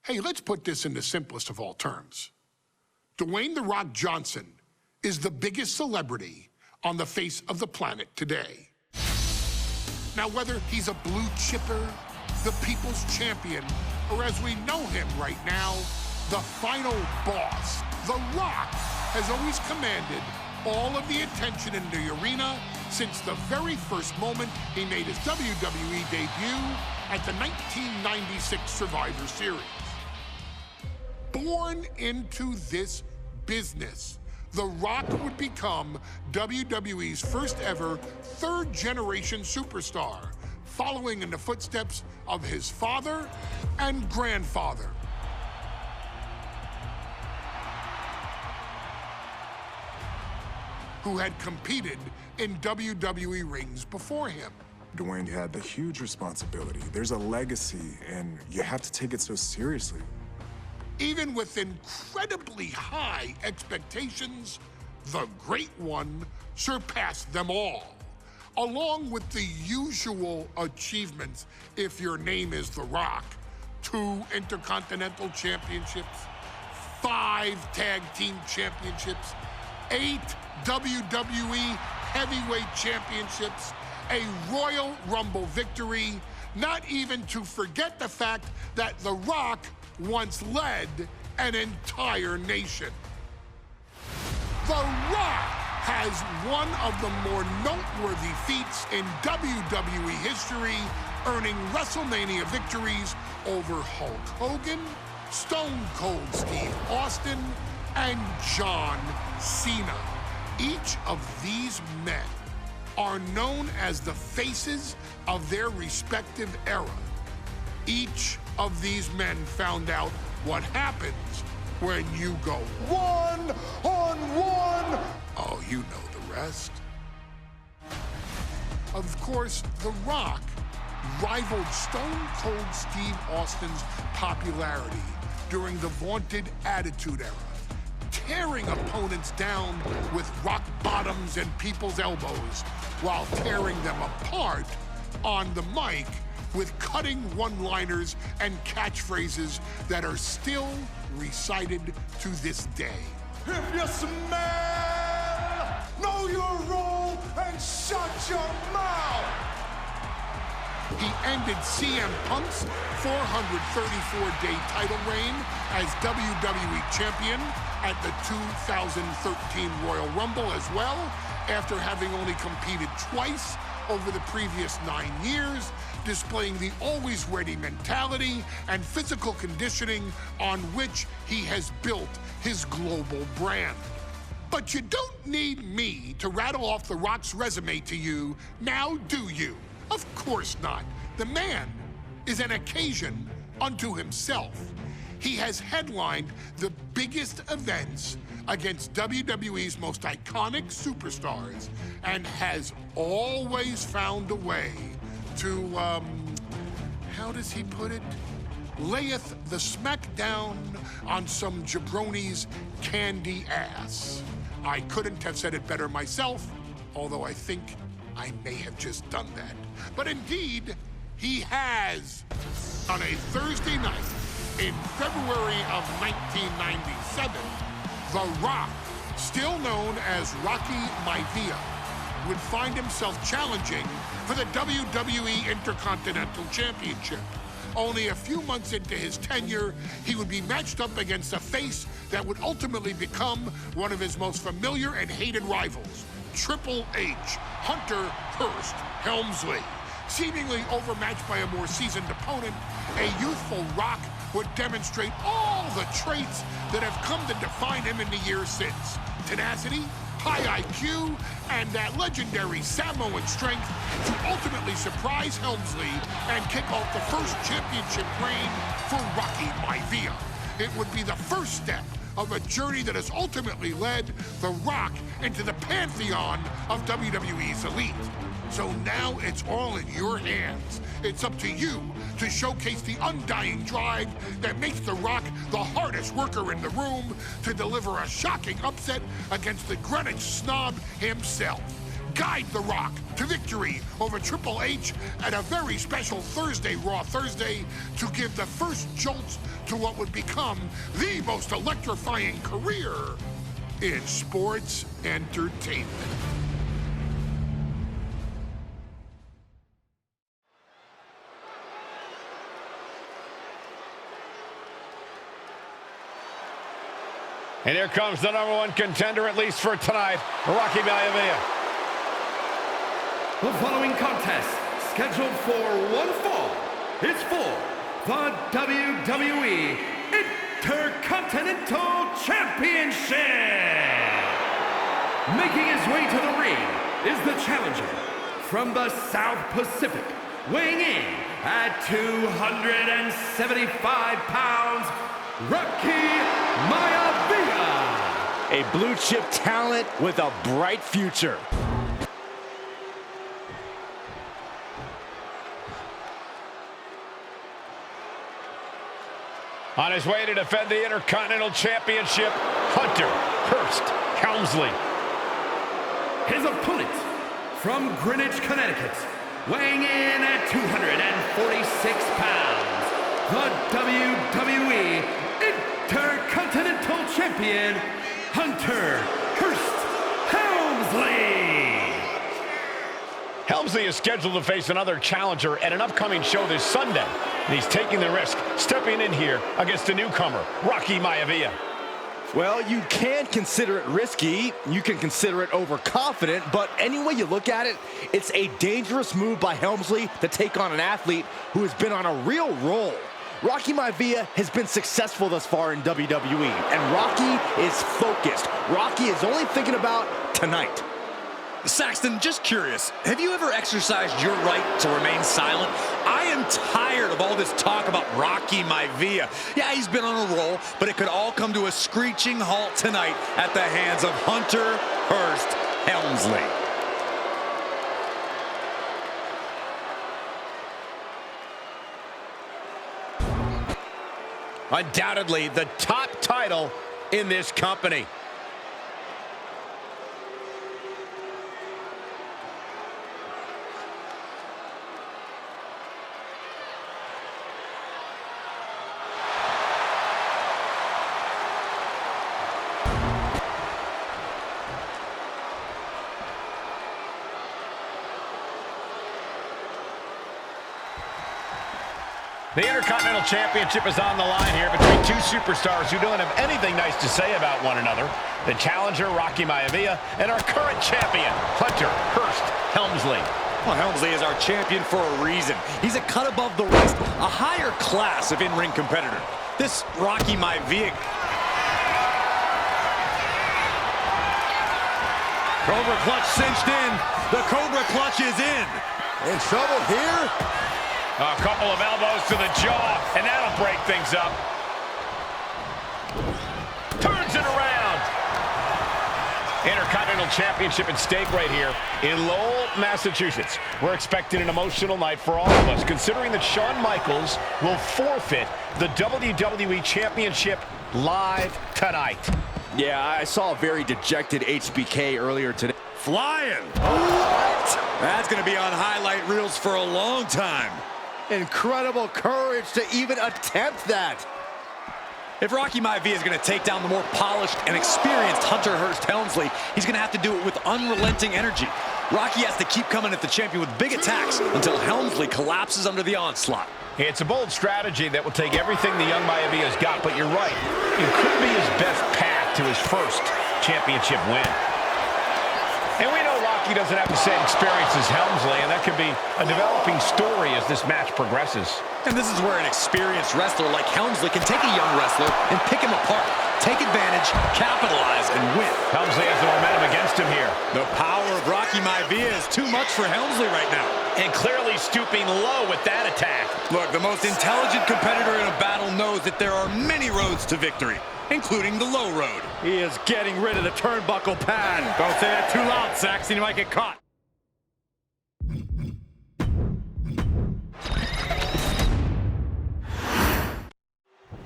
Hey, let's put this in the simplest of all terms. Dwayne "The Rock" Johnson is the biggest celebrity on the face of the planet today. Now, whether he's a blue chipper, the people's champion, or as we know him right now, the final boss, The Rock has always commanded all of the attention in the arena since the very first moment he made his WWE debut at the 1996 Survivor Series. Born into this business, The Rock would become WWE's first ever third-generation superstar, following in the footsteps of his father and grandfather. Who had competed in WWE rings before him. Dwayne had the huge responsibility. There's a legacy, and you have to take it so seriously. Even with incredibly high expectations, the Great One surpassed them all, along with the usual achievements if your name is The Rock: 2 Intercontinental Championships, 5 Tag Team Championships, 8 WWE Heavyweight Championships, a Royal Rumble victory, not even to forget the fact that The Rock once led an entire nation. The Rock has one of the more noteworthy feats in WWE history, earning WrestleMania victories over Hulk Hogan, Stone Cold Steve Austin, and John Cena. Each of these men are known as the faces of their respective era. Each of these men found out what happens when you go one-on-one. Oh, you know the rest. Of course, The Rock rivaled Stone Cold Steve Austin's popularity during the vaunted Attitude Era, tearing opponents down with rock bottoms and people's elbows while tearing them apart on the mic with cutting one-liners and catchphrases that are still recited to this day. If you smell, know your role and shut your mouth. He ended CM Punk's 434-day title reign as WWE Champion at the 2013 Royal Rumble as well, after having only competed twice over the previous 9 years, displaying the always-ready mentality and physical conditioning on which he has built his global brand. But you don't need me to rattle off The Rock's resume to you, now do you? Of course not. The man is an occasion unto himself. He has headlined the biggest events against WWE's most iconic superstars and has always found a way to, how does he put it? Layeth the smackdown on some jabroni's candy ass. I couldn't have said it better myself, although I think I may have just done that. But indeed, he has. On a Thursday night in February of 1997, The Rock, still known as Rocky Mavia, would find himself challenging for the WWE Intercontinental Championship. Only a few months into his tenure, he would be matched up against a face that would ultimately become one of his most familiar and hated rivals, Triple H, Hunter Hearst Helmsley. Seemingly overmatched by a more seasoned opponent, a youthful Rock would demonstrate all the traits that have come to define him in the years since. Tenacity, high IQ, and that legendary Samoan strength to ultimately surprise Helmsley and kick off the first championship reign for Rocky Mavia. It would be the first step of a journey that has ultimately led The Rock into the pantheon of WWE's elite. So now it's all in your hands. It's up to you to showcase the undying drive that makes The Rock the hardest worker in the room to deliver a shocking upset against the Greenwich snob himself. guide The Rock to victory over Triple H at a very special Thursday, Raw Thursday, to give the first jolt to what would become the most electrifying career in sports entertainment. And here comes the #1 contender, at least for tonight, Rocky Mavia. The following contest, scheduled for one fall, is for the WWE Intercontinental Championship. Making his way to the ring is the challenger from the South Pacific, weighing in at 275 pounds, Rocky Mavia. A blue chip talent with a bright future. On his way to defend the Intercontinental Championship, Hunter Hearst Helmsley. His opponent from Greenwich, Connecticut, weighing in at 246 pounds, the WWE Intercontinental Champion, Hunter Hearst Helmsley. Helmsley is scheduled to face another challenger at an upcoming show this Sunday. And he's taking the risk, stepping in here against a newcomer, Rocky Mavia. Well, you can consider it risky, you can consider it overconfident, but any way you look at it, it's a dangerous move by Helmsley to take on an athlete who has been on a real roll. Rocky Mavia has been successful thus far in WWE, and Rocky is focused. Rocky is only thinking about tonight. Saxton, just curious, have you ever exercised your right to remain silent? I am tired of all this talk about Rocky Mavia. Yeah, he's been on a roll, but it could all come to a screeching halt tonight at the hands of Hunter Hearst Helmsley. Undoubtedly the top title in this company. The Intercontinental Championship is on the line here between two superstars who don't have anything nice to say about one another. The challenger, Rocky Mavia, and our current champion, Hunter Hearst Helmsley. Well, Helmsley is our champion for a reason. He's a cut above the rest, a higher class of in-ring competitor. This Rocky Mavia... Cobra clutch cinched in. The Cobra clutch is in. In trouble here? A couple of elbows to the jaw, and that'll break things up. Turns it around. Intercontinental Championship at stake right here in Lowell, Massachusetts. We're expecting an emotional night for all of us, considering that Shawn Michaels will forfeit the WWE Championship live tonight. Yeah, I saw a very dejected HBK earlier today. Flying. What? That's going to be on highlight reels for a long time. Incredible courage to even attempt that. If Rocky Mavia is going to take down the more polished and experienced Hunter Hearst Helmsley, he's going to have to do it with unrelenting energy. Rocky has to keep coming at the champion with big attacks until Helmsley collapses under the onslaught. It's a bold strategy that will take everything the young Mavia's got, but you're right. It could be his best path to his first championship win. And we know Rocky doesn't have the same experience as Helmsley, and that could be a developing story as this match progresses. And this is where an experienced wrestler like Helmsley can take a young wrestler and pick him apart, take advantage, capitalize, and win. Helmsley has the momentum against him here. The power of Rocky Mavia is too much for Helmsley right now. And clearly stooping low with that attack. Look, the most intelligent competitor in a battle knows that there are many roads to victory, including the low road. He is getting rid of the turnbuckle pad. Don't say that too loud, Saxon. You might get caught.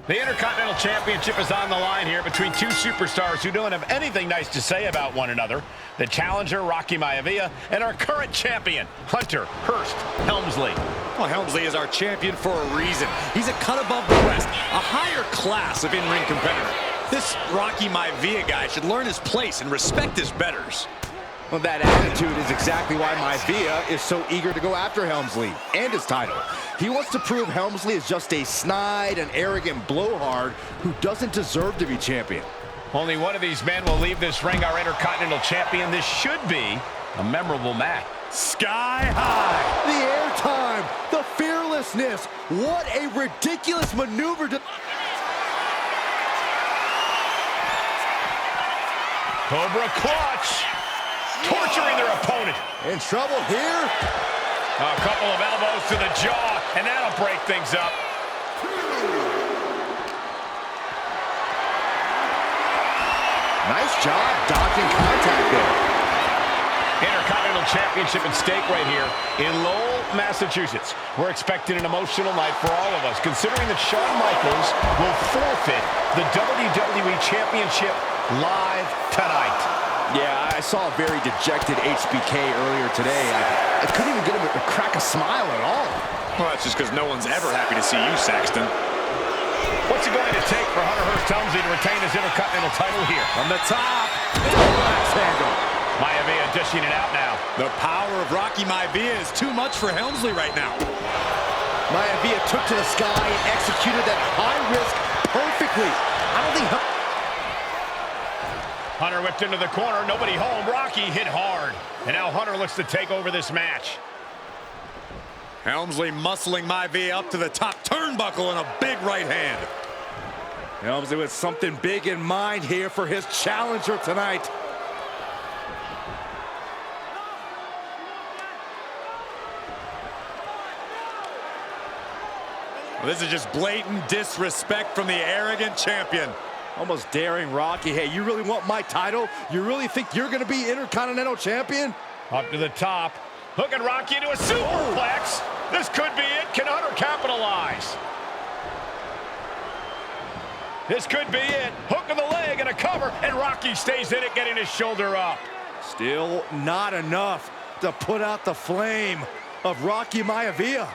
The Intercontinental Championship is on the line here between two superstars who don't have anything nice to say about one another. The challenger, Rocky Maivia, and our current champion, Hunter Hearst Helmsley. Well, Helmsley is our champion for a reason. He's a cut above the rest, a higher class of in-ring competitor. This Rocky Maivia guy should learn his place and respect his betters. Well, that attitude is exactly why Mavia is so eager to go after Helmsley and his title. He wants to prove Helmsley is just a snide and arrogant blowhard who doesn't deserve to be champion. Only one of these men will leave this ring our Intercontinental Champion. This should be a memorable match. Sky high. The airtime, the fearlessness. What a ridiculous maneuver to... Cobra clutch. Torturing their opponent. In trouble here. A couple of elbows to the jaw, and that'll break things up. Nice job dodging contact there. Intercontinental Championship at stake right here in Lowell, Massachusetts. We're expecting an emotional night for all of us, considering that Shawn Michaels will forfeit the WWE Championship live tonight. Yeah, I saw a very dejected HBK earlier today. I couldn't even get him to crack a smile at all. Well, that's just because no one's ever happy to see you, Saxton. What's it going to take for Hunter Hearst Helmsley to retain his Intercontinental title here? On the top, axe handle. Maivia dishing it out now. The power of Rocky Maivia is too much for Helmsley right now. Maivia took to the sky and executed that high risk perfectly. I don't think... Hunter whipped into the corner, nobody home. Rocky hit hard. And now Hunter looks to take over this match. Helmsley muscling Maivia up to the top turnbuckle and a big right hand. Helmsley with something big in mind here for his challenger tonight. Well, this is just blatant disrespect from the arrogant champion. Almost daring Rocky. Hey, you really want my title? You really think you're going to be Intercontinental Champion? Up to the top. Hooking Rocky into a superplex. This could be it. Can Hunter capitalize? This could be it. Hook of the leg and a cover. And Rocky stays in it, getting his shoulder up. Still not enough to put out the flame of Rocky Maivia.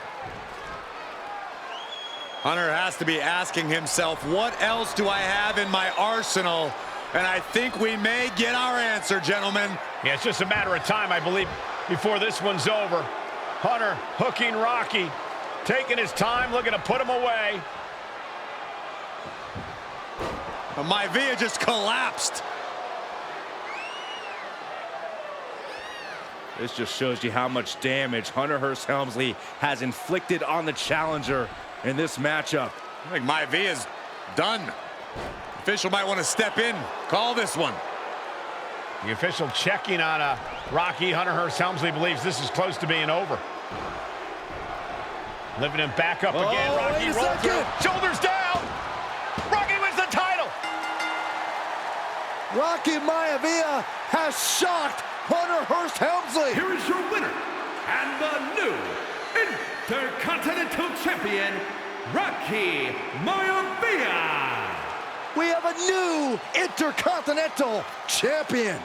Hunter has to be asking himself, what else do I have in my arsenal? And I think we may get our answer, gentlemen. Yeah, it's just a matter of time, I believe, before this one's over. Hunter hooking Rocky, taking his time, looking to put him away. But Maivia just collapsed. This just shows you how much damage Hunter Hearst Helmsley has inflicted on the challenger in this matchup. I think Maivia's done. Official might want to step in, call this one. The official checking on Rocky. Hunter Hearst Helmsley believes this is close to being over. Lifting him back up again. Rocky rolls through. Shoulders down. Rocky wins the title. Rocky Maivia has shocked Hunter Hearst Helmsley. Here is your winner and the new Intercontinental Champion, Rocky Maivia. We have a new Intercontinental Champion.